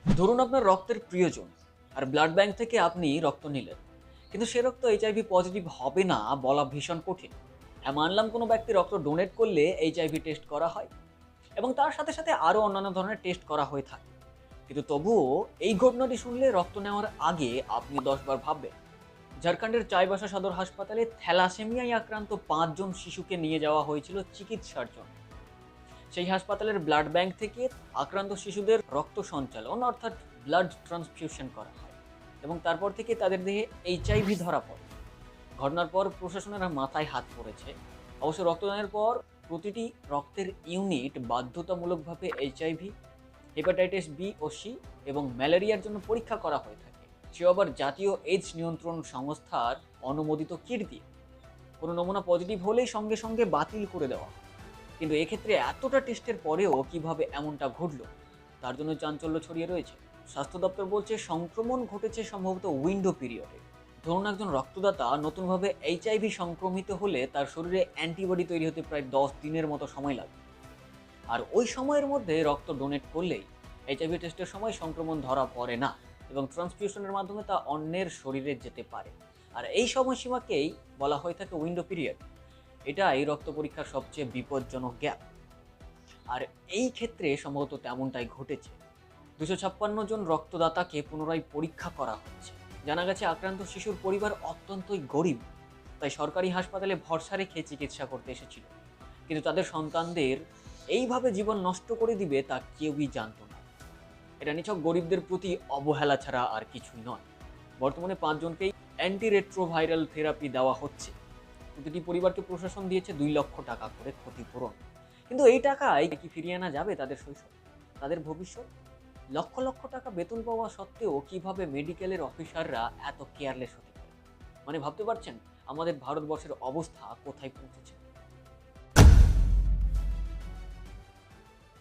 ধরুন আপনার রক্তের প্রিয়জন আর ব্লাড ব্যাংক থেকে আপনি রক্ত নিলেন, কিন্তু সে রক্ত এইচআইভি পজিটিভ হবে না বলা ভীষণ কঠিন। হ্যাঁ, মানলাম কোনো ব্যক্তি রক্ত ডোনেট করলে এইচআইভি টেস্ট করা হয় এবং তার সাথে সাথে আরও অন্যান্য ধরনের টেস্ট করা হয়ে থাকে, কিন্তু তবুও এই ঘটনাটি শুনলে রক্ত নেওয়ার আগে আপনি 10 বার ভাববেন। ঝাড়খণ্ডের চাইবাসা সদর হাসপাতালে থ্যালাসেমিয়ায় আক্রান্ত 5 জন শিশুকে নিয়ে যাওয়া হয়েছিল চিকিৎসার জন্য। সেই হাসপাতালের ব্লাড ব্যাংক থেকে আক্রান্ত শিশুদের রক্ত সঞ্চালন অর্থাৎ ব্লাড ট্রান্সফিউশন করা হয় এবং তারপর থেকে তাদের দেহে এইচআইভি ধরা পড়ে। ঘটনার পর প্রশাসনের মাথায় হাত পড়েছে। অবশ্য রক্তদানের পর প্রতিটি রক্তের ইউনিট বাধ্যতামূলকভাবে এইচআইভি, হেপাটাইটিস বি ও সি এবং ম্যালেরিয়ার জন্য পরীক্ষা করা হয়ে থাকে, সে আবার জাতীয় এইডস নিয়ন্ত্রণ সংস্থার অনুমোদিত কিট দিয়ে। কোনো নমুনা পজিটিভ হলেই সঙ্গে সঙ্গে বাতিল করে দেওয়া হয়। কিন্তু এক্ষেত্রে এতটা টেস্টের পরেও কিভাবে এমনটা ঘটলো, তার জন্য চাঞ্চল্য ছড়িয়ে রয়েছে। স্বাস্থ্য দপ্তর বলছে সংক্রমণ ঘটেছে সম্ভবত উইন্ডো পিরিয়ডে। ধরুন একজন রক্তদাতা নতুনভাবে এইচআইভি সংক্রমিত হলে তার শরীরে অ্যান্টিবডি তৈরি হতে প্রায় 10 দিনের মতো সময় লাগে। আর ওই সময়ের মধ্যে রক্ত ডোনেট করলেই এইচআইভি টেস্টের সময় সংক্রমণ ধরা পড়ে না এবং ট্রান্সফিউশনের মাধ্যমে তা অন্যের শরীরে যেতে পারে। আর এই সময়সীমাকেই বলা হয়ে থাকে উইন্ডো পিরিয়ড। এটাই রক্ত পরীক্ষার সবচেয়ে বিপজ্জনক গ্যাপ। আর এই ক্ষেত্রে সম্ভবত তেমনটাই ঘটেছে। 256 জন রক্তদাতাকে পুনরায় পরীক্ষা করা হচ্ছে। জানা গেছে আক্রান্ত শিশুর পরিবার অত্যন্তই গরিব, তাই সরকারি হাসপাতালে ভরসা রেখে চিকিৎসা করতে এসেছিল, কিন্তু তাদের সন্তানদের এইভাবে জীবন নষ্ট করে দিবে তা কেউই জানতো না। এটা নিছক গরিবদের প্রতি অবহেলা ছাড়া আর কিছুই নয়। বর্তমানে 5 জনকেই অ্যান্টিরেট্রোভাইরাল থেরাপি দেওয়া হচ্ছে। প্রতিটি পরিবারকে প্রশাসন দিয়েছে 2 লক্ষ টাকা করে ক্ষতিপূরণ। কিন্তু এই টাকায় কি ফিরিয়ে আনা যাবে তাদের শৈশব, তাদের ভবিষ্যৎ? লক্ষ লক্ষ টাকা বেতন পাওয়া সত্ত্বেও কিভাবে মেডিকেলের অফিসাররা এত কেয়ারলেস হতে পারে? মানে ভাবতে পারছেন আমাদের ভারতবর্ষের অবস্থা কোথায় পৌঁছেছে?